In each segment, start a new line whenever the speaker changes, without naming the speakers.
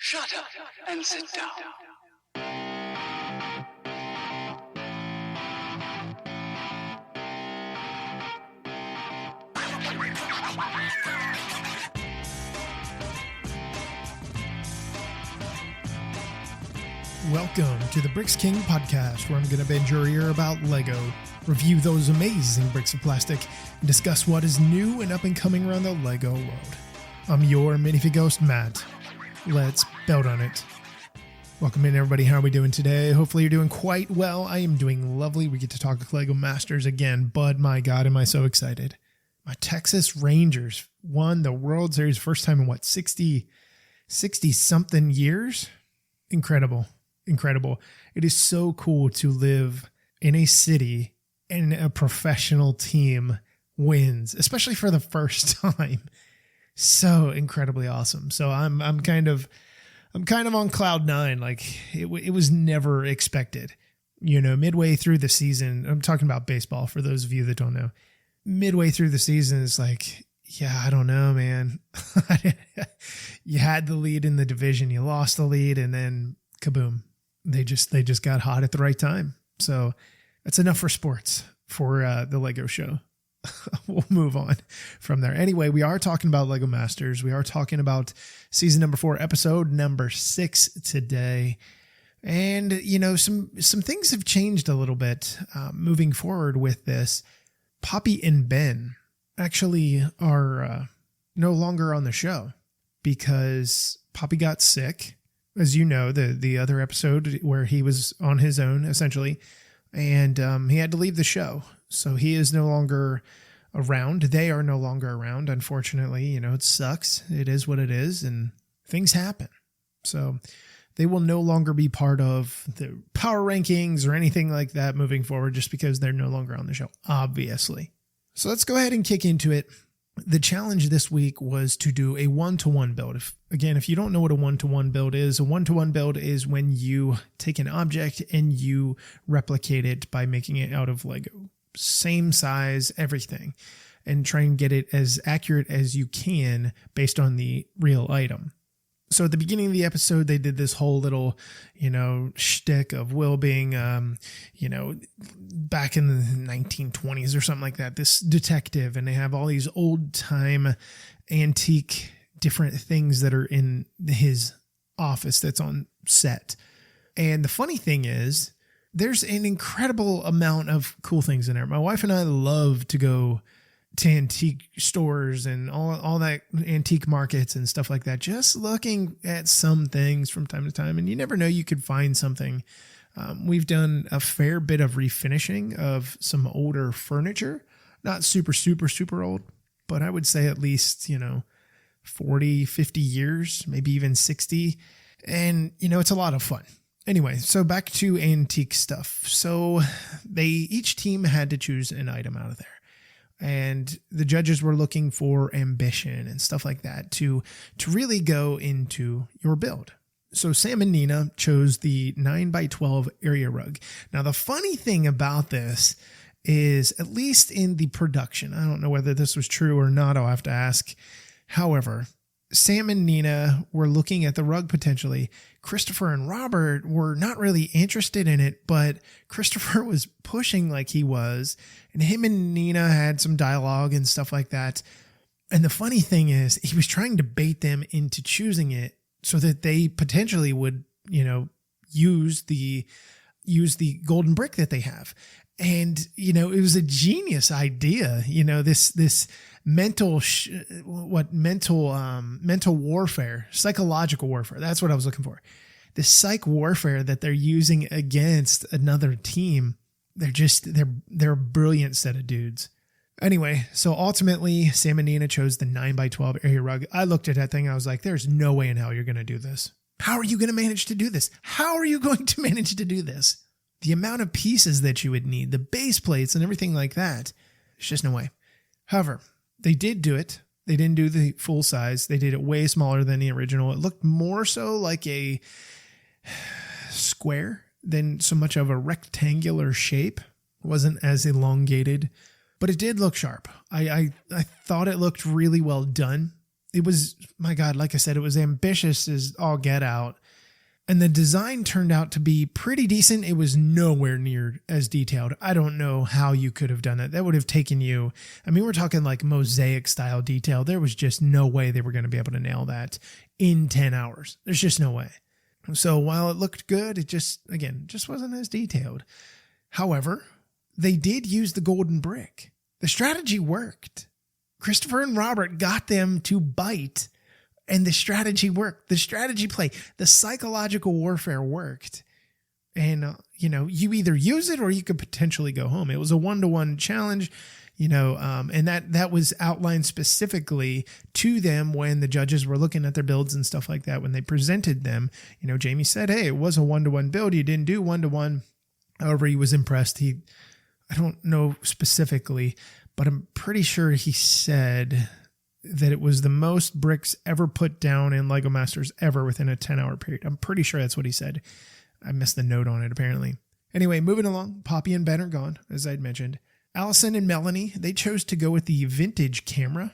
Shut up and sit down.
Welcome to the Bricks King podcast, where I'm going to bend your ear about Lego, review those amazing bricks of plastic, and discuss what is new and up and coming around the Lego world. I'm your Minifigure ghost, Matt. Let's build on it. Welcome in, everybody. How are we doing today? Hopefully you're doing quite well. I am doing lovely. We get to talk Lego Masters again, but my God, am I so excited. My Texas Rangers won the World Series first time in 60 something years? Incredible. It is so cool to live in a city and a professional team wins, especially for the first time. So incredibly awesome. So I'm kind of on cloud nine. Like it was never expected, midway through the season. I'm talking about baseball for those of you that don't know. Midway through the season, it's like, yeah, I don't know, man. You had the lead in the division, you lost the lead, and then kaboom. They just got hot at the right time. So that's enough for sports for the Lego show. We'll move on from there. Anyway, we are talking about Lego Masters. We are talking about season number 4, episode number 6 today. And, some things have changed a little bit moving forward with this. Poppy and Ben actually are no longer on the show because Poppy got sick. As you know, the other episode where he was on his own, essentially, and he had to leave the show. So he is no longer around. They are no longer around, unfortunately. It sucks. It is what it is, and things happen. So they will no longer be part of the power rankings or anything like that moving forward just because they're no longer on the show, obviously. So let's go ahead and kick into it. The challenge this week was to do a one-to-one build. If you don't know what a one-to-one build is, a one-to-one build is when you take an object and you replicate it by making it out of Lego. Same size, everything, and try and get it as accurate as you can based on the real item. So at the beginning of the episode, they did this whole little, shtick of Will being, back in the 1920s or something like that, this detective, and they have all these old time antique different things that are in his office that's on set. And the funny thing is, there's an incredible amount of cool things in there. My wife and I love to go to antique stores and all that antique markets and stuff like that, just looking at some things from time to time. And you never know, you could find something. We've done a fair bit of refinishing of some older furniture, not super old, but I would say at least, 40, 50 years, maybe even 60. And, it's a lot of fun. Anyway, so back to antique stuff. So each team had to choose an item out of there. And the judges were looking for ambition and stuff like that to really go into your build. So Sam and Nina chose the 9x12 area rug. Now, the funny thing about this is, at least in the production, I don't know whether this was true or not, I'll have to ask. However, Sam and Nina were looking at the rug potentially. Christopher and Robert were not really interested in it, but Christopher was pushing like he was, and him and Nina had some dialogue and stuff like that. And the funny thing is, he was trying to bait them into choosing it so that they potentially would, use the golden brick that they have. And, it was a genius idea, this mental warfare, psychological warfare. That's what I was looking for. This psych warfare that they're using against another team. They're a brilliant set of dudes. Anyway, so ultimately Sam and Nina chose the 9x12 area rug. I looked at that thing. I was like, there's no way in hell you're going to do this. How are you going to manage to do this? How are you going to manage to do this? The amount of pieces that you would need, the base plates and everything like that. There's just no way. However, they did do it. They didn't do the full size. They did it way smaller than the original. It looked more so like a square than so much of a rectangular shape. It wasn't as elongated, but it did look sharp. I thought it looked really well done. it was, my God, like I said, it was ambitious as all get out. And the design turned out to be pretty decent. It was nowhere near as detailed. I don't know how you could have done it. That would have taken you, I mean, we're talking like mosaic style detail. There was just no way they were going to be able to nail that in 10 hours. There's just no way. So while it looked good, it just wasn't as detailed. However, they did use the golden brick. The strategy worked. Christopher and Robert got them to bite. And the strategy worked. The strategy play, the psychological warfare worked. And, you either use it or you could potentially go home. It was a 1-to-1 challenge, and that was outlined specifically to them when the judges were looking at their builds and stuff like that. When they presented them, Jamie said, hey, it was a 1-to-1 build. You didn't do 1-to-1. However, he was impressed. I don't know specifically, but I'm pretty sure he said that it was the most bricks ever put down in LEGO Masters ever within a 10-hour period. I'm pretty sure that's what he said. I missed the note on it, apparently. Anyway, moving along, Poppy and Ben are gone, as I'd mentioned. Allison and Melanie, they chose to go with the vintage camera.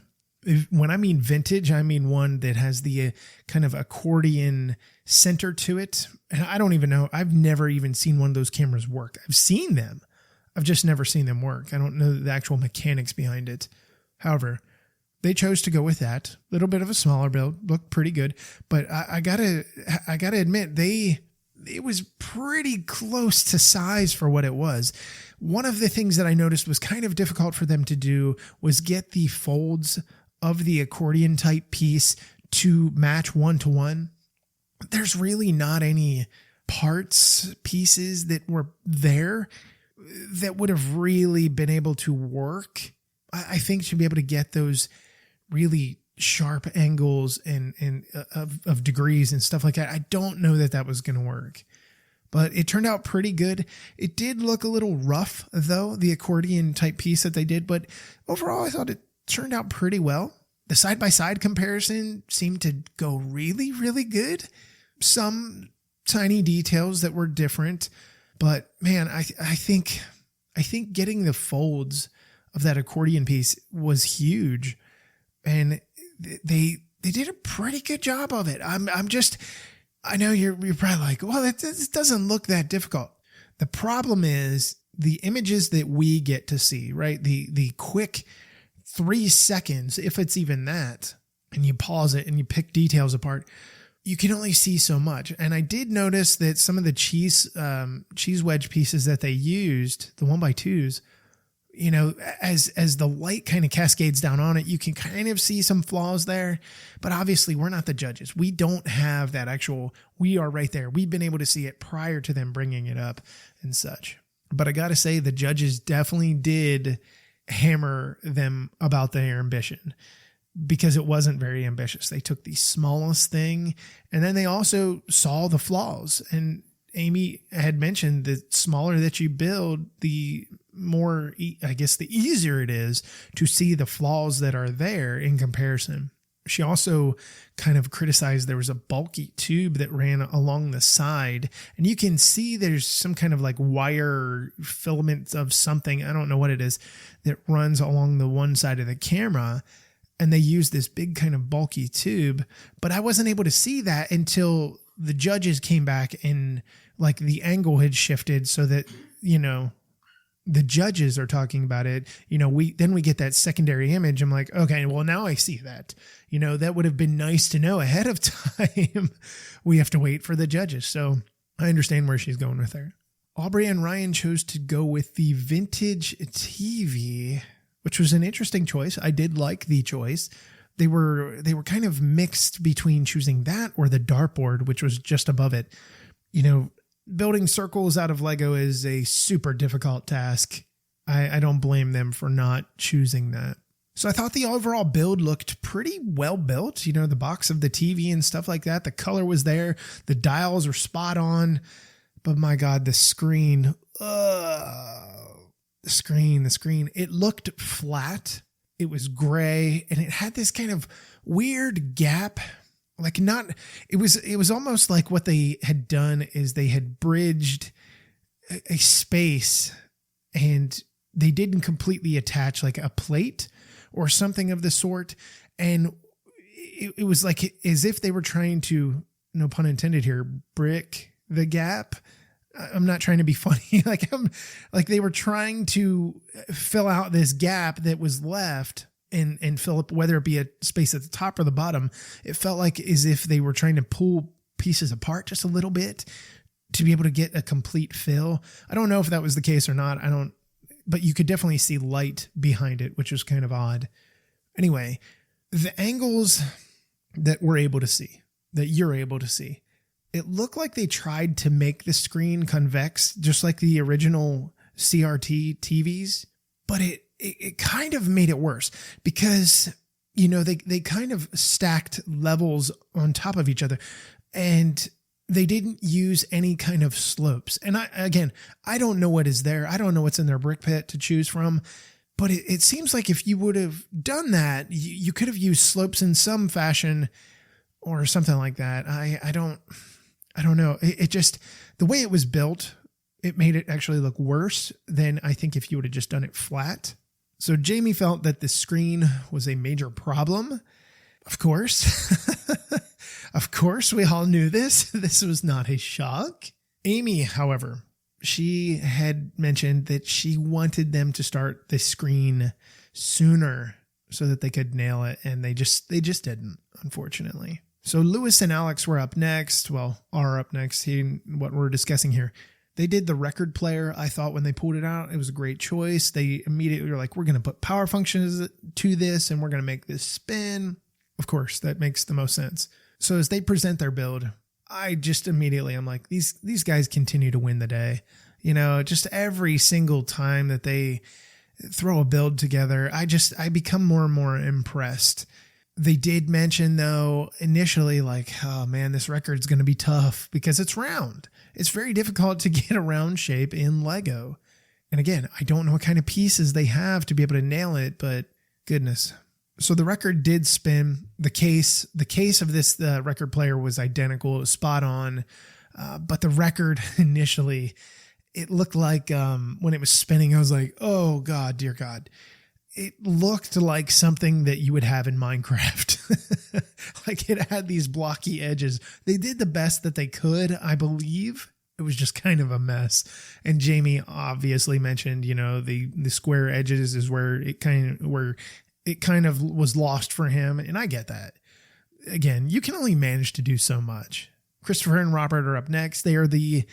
When I mean vintage, I mean one that has the kind of accordion center to it. And I don't even know. I've never even seen one of those cameras work. I've seen them. I've just never seen them work. I don't know the actual mechanics behind it. However, they chose to go with that. Little bit of a smaller build, looked pretty good, but I gotta admit it was pretty close to size for what it was. One of the things that I noticed was kind of difficult for them to do was get the folds of the accordion type piece to match 1-to-1. There's really not any pieces that were there that would have really been able to work. I think to be able to get those really sharp angles and of degrees and stuff like that, I don't know that was going to work. But it turned out pretty good. It did look a little rough, though, the accordion type piece that they did. But overall, I thought it turned out pretty well. The side-by-side comparison seemed to go really, really good. Some tiny details that were different. But, man, I think getting the folds of that accordion piece was huge. And they did a pretty good job of it. I know you're probably like, well, it doesn't look that difficult. The problem is the images that we get to see, right? The quick 3 seconds, if it's even that, and you pause it and you pick details apart, you can only see so much. And I did notice that some of the cheese wedge pieces that they used, the 1x2s, as the light kind of cascades down on it, you can kind of see some flaws there. But obviously, we're not the judges. We don't have that we are right there. We've been able to see it prior to them bringing it up and such. But I got to say, the judges definitely did hammer them about their ambition, because it wasn't very ambitious. They took the smallest thing, and then they also saw the flaws. And Amy had mentioned that smaller that you build, the more, I guess, the easier it is to see the flaws that are there in comparison. She also kind of criticized there was a bulky tube that ran along the side, and you can see there's some kind of like wire filament of something, I don't know what it is, that runs along the one side of the camera. And they used this big kind of bulky tube, but I wasn't able to see that until the judges came back and like the angle had shifted so that, the judges are talking about it. We get that secondary image. I'm like, okay, well, now I see that. That would have been nice to know ahead of time. We have to wait for the judges. So I understand where she's going with her. Aubrey and Ryan chose to go with the vintage TV, which was an interesting choice. I did like the choice. They were kind of mixed between choosing that or the dartboard, which was just above it. Building circles out of Lego is a super difficult task. I don't blame them for not choosing that. So I thought the overall build looked pretty well built. The box of the TV and stuff like that. The color was there. The dials were spot on. But my God, the screen. The screen, it looked flat. It was gray, and it had this kind of weird gap. It was almost like what they had done is they had bridged a space, and they didn't completely attach like a plate or something of the sort. And it was like as if they were trying to, no pun intended here, brick the gap. I'm not trying to be funny. Like they were trying to fill out this gap that was left and fill up, whether it be a space at the top or the bottom. It felt like as if they were trying to pull pieces apart just a little bit to be able to get a complete fill. I don't know if that was the case or not. But you could definitely see light behind it, which was kind of odd. Anyway, the angles that you're able to see, it looked like they tried to make the screen convex, just like the original CRT TVs, but it kind of made it worse because, they kind of stacked levels on top of each other and they didn't use any kind of slopes. And I don't know what is there. I don't know what's in their brick pit to choose from, but it seems like if you would have done that, you could have used slopes in some fashion or something like that. I don't know. It just, the way it was built, it made it actually look worse than I think if you would have just done it flat. So Jamie felt that the screen was a major problem. Of course. Of course, we all knew this. This was not a shock. Amy, however, she had mentioned that she wanted them to start the screen sooner so that they could nail it. And they just didn't, unfortunately. So Lewis and Alex were up next. Well, are up next. What we're discussing here. They did the record player. I thought when they pulled it out, it was a great choice. They immediately were like, we're going to put power functions to this and we're going to make this spin. Of course, that makes the most sense. So as they present their build, I'm like, these guys continue to win the day. Just every single time that they throw a build together, I become more and more impressed. They did mention though, initially, like, oh man, this record's going to be tough because it's round. It's very difficult to get a round shape in Lego. And again, I don't know what kind of pieces they have to be able to nail it, but goodness. So the record did spin. The case of this record player was identical. It was spot on. But the record initially, it looked like when it was spinning, I was like, oh God, dear God. It looked like something that you would have in Minecraft. Like it had these blocky edges. They did the best that they could, I believe. It was just kind of a mess. And Jamie obviously mentioned, the square edges is where it kind of was lost for him. And I get that. Again, you can only manage to do so much. Christopher and Robert are up next. They are the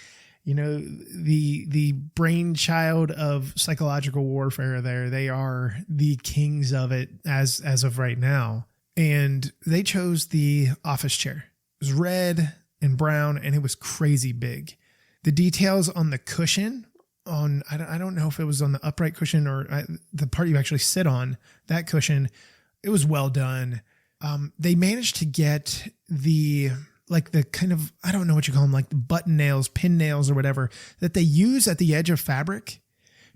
brainchild of psychological warfare there. They are the kings of it as of right now. And they chose the office chair. It was red and brown and it was crazy big. The details on the cushion I don't know if it was on the upright cushion or the part you actually sit on, that cushion, it was well done. They managed to get the kind of, I don't know what you call them, like the button nails, pin nails or whatever that they use at the edge of fabric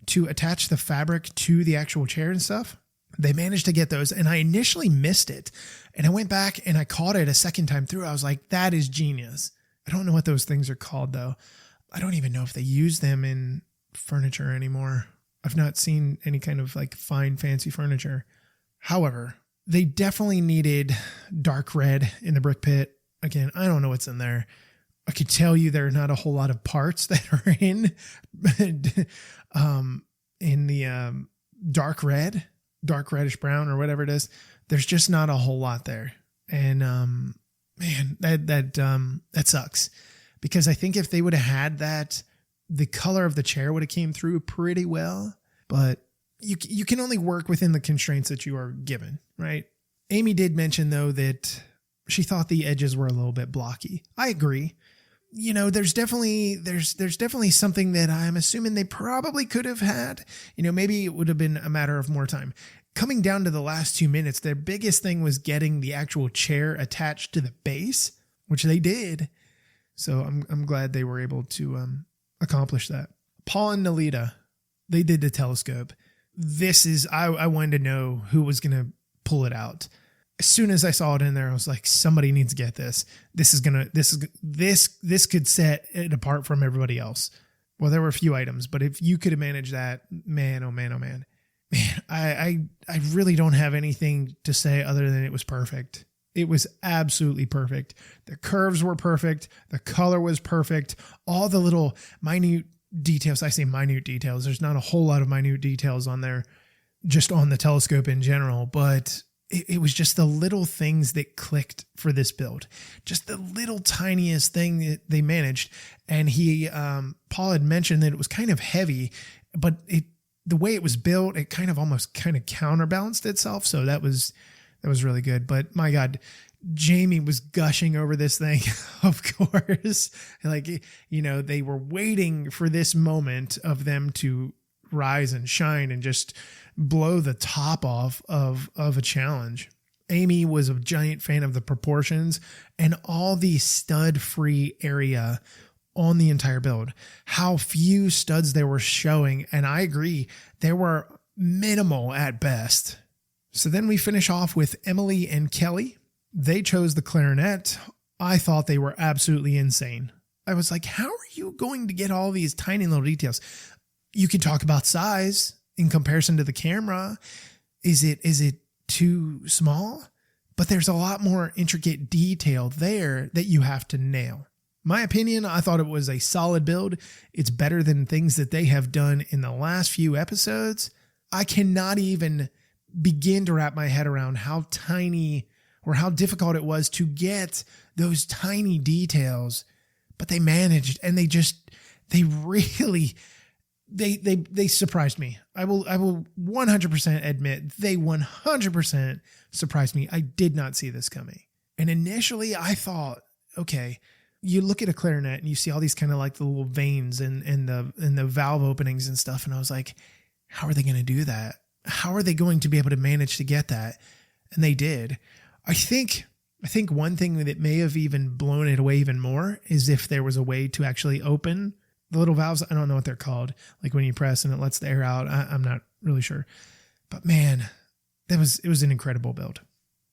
to attach the fabric to the actual chair and stuff. They managed to get those. And I initially missed it. And I went back and I caught it a second time through. I was like, that is genius. I don't know what those things are called though. I don't even know if they use them in furniture anymore. I've not seen any kind of like fine, fancy furniture. However, they definitely needed dark red in the brick pit. Again, I don't know what's in there. I could tell you there are not a whole lot of parts that are in the dark reddish brown or whatever it is. There's just not a whole lot there. And man, that sucks. Because I think if they would have had that, the color of the chair would have came through pretty well. But you can only work within the constraints that you are given, right? Amy did mention though that she thought the edges were a little bit blocky. I agree. There's definitely something that I'm assuming they probably could have had. Maybe it would have been a matter of more time. Coming down to the last 2 minutes, their biggest thing was getting the actual chair attached to the base, which they did. So I'm glad they were able to accomplish that. Paul and Nalita, they did the telescope. I wanted to know who was going to pull it out. As soon as I saw it in there, I was like, somebody needs to get this. This could set it apart from everybody else. Well, there were a few items, but if you could have managed that, man, oh man, oh man, I really don't have anything to say other than it was perfect. It was absolutely perfect. The curves were perfect. The color was perfect. All the little minute details. I say minute details. There's not a whole lot of minute details on there, just on the telescope in general, but it was just the little things that clicked for this build. Just the little tiniest thing that they managed. And Paul had mentioned that it was kind of heavy, but the way it was built, it kind of almost counterbalanced itself. So that was really good. But my God, Jamie was gushing over this thing, of course. They were waiting for this moment of them to rise and shine and just blow the top off of a challenge. Amy was a giant fan of the proportions and all the stud-free area on the entire build. How few studs they were showing, and I agree, they were minimal at best. So then we finish off with Emily and Kelly. They chose the clarinet. I thought they were absolutely insane. I was like, how are you going to get all these tiny little details? You could talk about size in comparison to the camera. Is it too small? But there's a lot more intricate detail there that you have to nail. My opinion, I thought it was a solid build. It's better than things that they have done in the last few episodes. I cannot even begin to wrap my head around how tiny or how difficult it was to get those tiny details, but they managed, and they surprised me. I will 100% admit they 100% surprised me. I did not see this coming. And initially I thought, okay, you look at a clarinet and you see all these kind of like the little veins and the valve openings and stuff. And I was like, how are they going to do that? How are they going to be able to manage to get that? And they did. I think one thing that may have even blown it away even more is if there was a way to actually open the little valves. I don't know what they're called. Like when you press and it lets the air out. I'm not really sure. But man, it was an incredible build.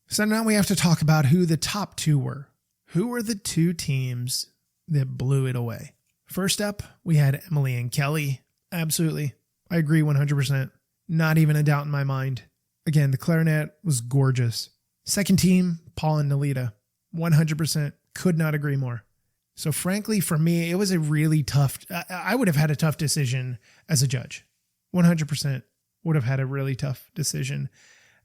So now we have to talk about who the top two were. Who were the two teams that blew it away? First up, we had Emily and Kelly. Absolutely. I agree 100%. Not even a doubt in my mind. Again, the clarinet was gorgeous. Second team, Paul and Nalita. 100%. Could not agree more. So frankly, for me, it was a really tough, I would have had a tough decision as a judge. 100% would have had a really tough decision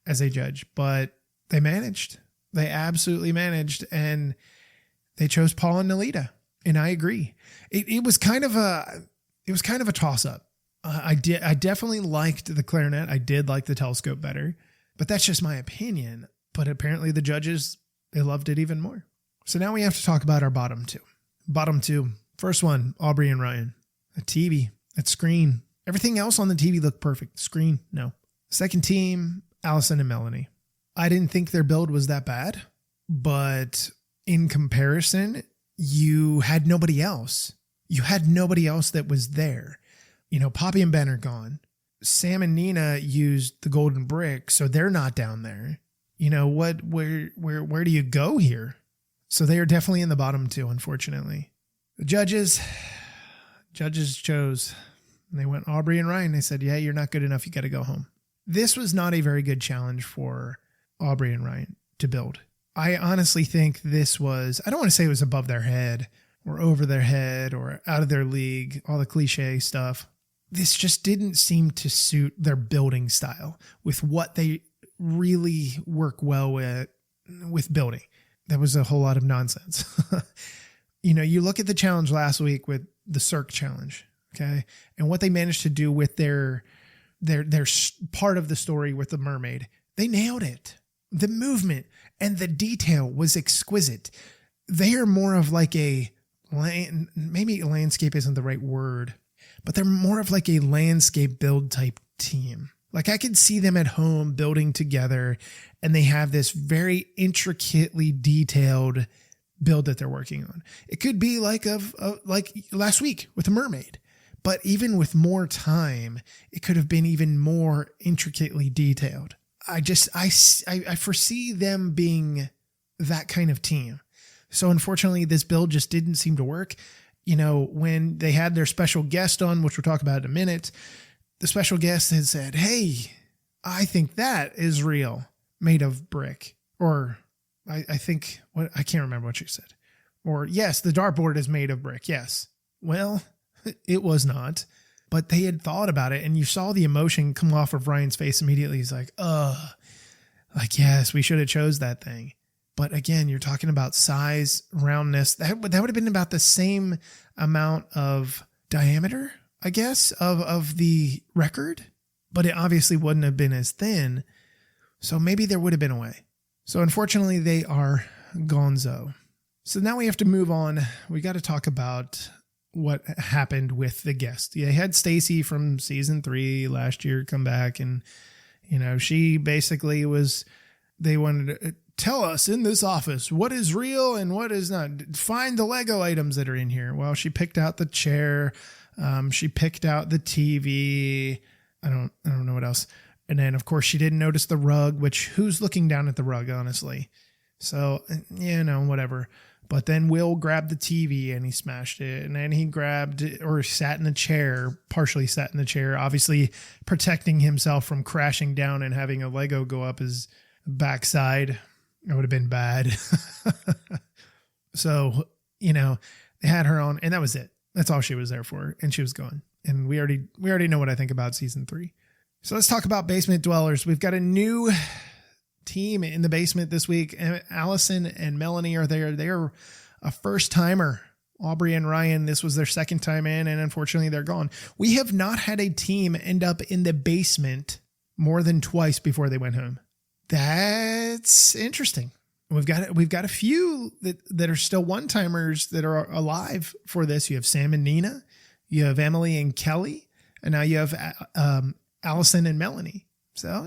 as a judge, but they managed. They absolutely managed, and they chose Paul and Nalita. And I agree. It was kind of a toss up. I definitely liked the clarinet. I did like the telescope better, but that's just my opinion. But apparently the judges, they loved it even more. So now we have to talk about our bottom two. Bottom two. First one, Aubrey and Ryan. The TV, that screen. Everything else on the TV looked perfect. Screen, no. Second team, Allison and Melanie. I didn't think their build was that bad, but in comparison, you had nobody else. You had nobody else that was there. Poppy and Ben are gone. Sam and Nina used the golden brick, so they're not down there. Where do you go here? So they are definitely in the bottom two, unfortunately. The judges chose, and they went Aubrey and Ryan. They said, yeah, you're not good enough. You got to go home. This was not a very good challenge for Aubrey and Ryan to build. I honestly think this was, I don't want to say it was above their head or over their head or out of their league, all the cliche stuff. This just didn't seem to suit their building style with what they really work well with building. That was a whole lot of nonsense. You look at the challenge last week with the Cirque challenge, okay? And what they managed to do with their part of the story with the mermaid. They nailed it. The movement and the detail was exquisite. They are more of like maybe landscape isn't the right word, but they're more of like a landscape build type team. Like I could see them at home building together, and they have this very intricately detailed build that they're working on. It could be like last week with the mermaid, but even with more time, it could have been even more intricately detailed. I foresee them being that kind of team. So unfortunately, this build just didn't seem to work. When they had their special guest on, which we'll talk about in a minute, the special guest had said, hey, I think that is real, made of brick, or I think, I can't remember what she said. Or yes, the dartboard is made of brick. Yes. Well, it was not, but they had thought about it, and you saw the emotion come off of Ryan's face immediately. He's like, like, yes, we should have chose that thing. But again, you're talking about size, roundness. That would have been about the same amount of diameter, I guess, of the record, but it obviously wouldn't have been as thin. So maybe there would have been a way. So unfortunately, they are gonzo. So now we have to move on. We got to talk about what happened with the guest. They had Stacy from season 3 last year come back, and she basically they wanted to tell us in this office what is real and what is not. Find the Lego items that are in here. Well, she picked out the chair. She picked out the TV. I don't know what else. And then of course she didn't notice the rug, which who's looking down at the rug, honestly? So, whatever. But then Will grabbed the TV and he smashed it. And then he sat in the chair, partially sat in the chair, obviously protecting himself from crashing down and having a Lego go up his backside. It would have been bad. So, they had her on, and that was it. That's all she was there for. And she was gone. And we already know what I think about season 3. So let's talk about Basement Dwellers. We've got a new team in the basement this week. Allison and Melanie are there. They're a first timer. Aubrey and Ryan, this was their second time in, and unfortunately they're gone. We have not had a team end up in the basement more than twice before they went home. That's interesting. We've got a few that are still one-timers that are alive for this. You have Sam and Nina, you have Emily and Kelly, and now you have Allison and Melanie. So,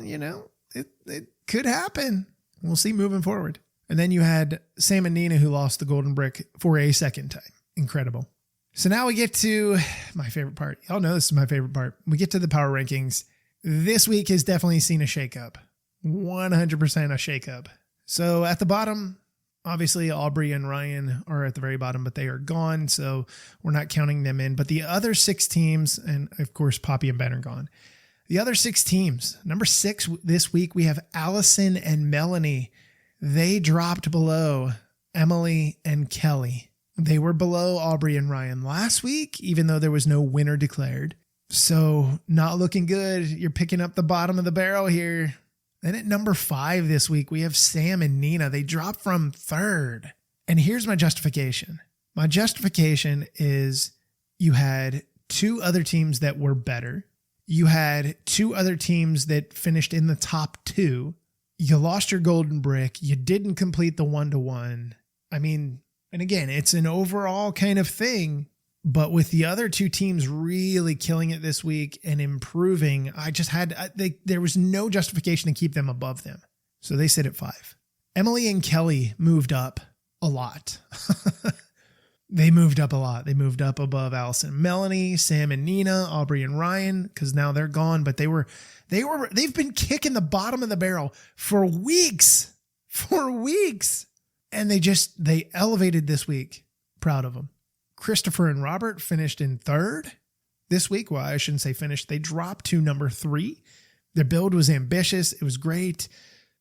it could happen. We'll see moving forward. And then you had Sam and Nina, who lost the golden brick for a second time. Incredible. So now we get to my favorite part. Y'all know this is my favorite part. We get to the power rankings. This week has definitely seen a shakeup. 100% a shakeup. So at the bottom, obviously Aubrey and Ryan are at the very bottom, but they are gone. So we're not counting them in. But the other 6 teams, and of course Poppy and Ben are gone. The other 6 teams, number 6 this week, we have Allison and Melanie. They dropped below Emily and Kelly. They were below Aubrey and Ryan last week, even though there was no winner declared. So not looking good. You're picking up the bottom of the barrel here. Then at number 5 this week, we have Sam and Nina. They dropped from 3rd. And here's my justification. My justification is you had 2 other teams that were better. You had 2 other teams that finished in the top 2. You lost your golden brick. You didn't complete the 1-to-1. I mean, and again, it's an overall kind of thing, but with the other 2 teams really killing it this week and improving, there was no justification to keep them above them. So they sit at 5. Emily and Kelly moved up a lot. They moved up a lot. They moved up above Allison and Melanie, Sam and Nina, Aubrey and Ryan, because now they're gone, but they've been kicking the bottom of the barrel for weeks. And they elevated this week. Proud of them. Christopher and Robert finished in 3rd this week. Well, I shouldn't say finished. They dropped to number 3. Their build was ambitious. It was great.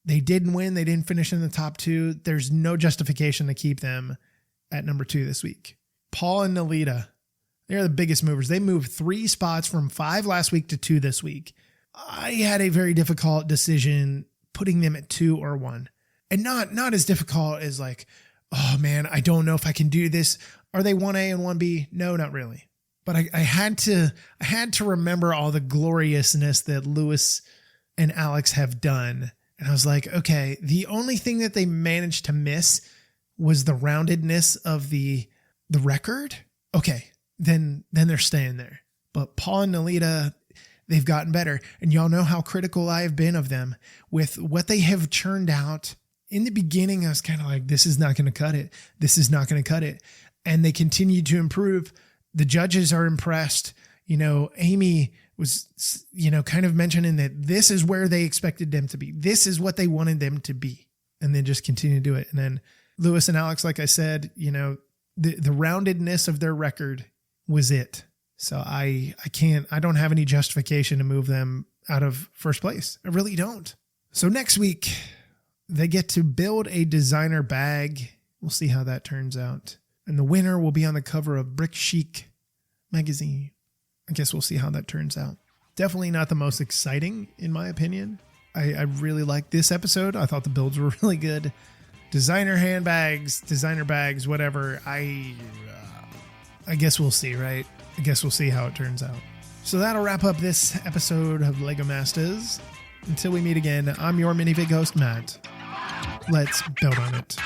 They didn't win. They didn't finish in the top 2. There's no justification to keep them at number 2 this week. Paul and Nalita, they're the biggest movers. They moved 3 spots from 5 last week to 2 this week. I had a very difficult decision putting them at 2 or 1. And not as difficult as like, oh man, I don't know if I can do this. Are they 1A and 1B? No, not really. But I had to remember all the gloriousness that Lewis and Alex have done. And I was like, okay, the only thing that they managed to miss was the roundedness of the record. Okay, then they're staying there. But Paul and Nalita, they've gotten better. And y'all know how critical I have been of them with what they have churned out. In the beginning, I was kind of like, this is not going to cut it. This is not going to cut it. And they continue to improve. The judges are impressed. Amy was, kind of mentioning that this is where they expected them to be. This is what they wanted them to be. And then just continue to do it. And then Lewis and Alex, like I said, the roundedness of their record was it. So I don't have any justification to move them out of first place. I really don't. So next week, They get to build a designer bag. We'll see how that turns out. And the winner will be on the cover of Brick Chic magazine. I guess we'll see how that turns out. Definitely not the most exciting, in my opinion. I really liked this episode. I thought the builds were really good. Designer handbags, designer bags, whatever. I guess we'll see, right? I guess we'll see how it turns out. So that'll wrap up this episode of LEGO Masters. Until we meet again, I'm your minifig host, Matt. Let's build on it.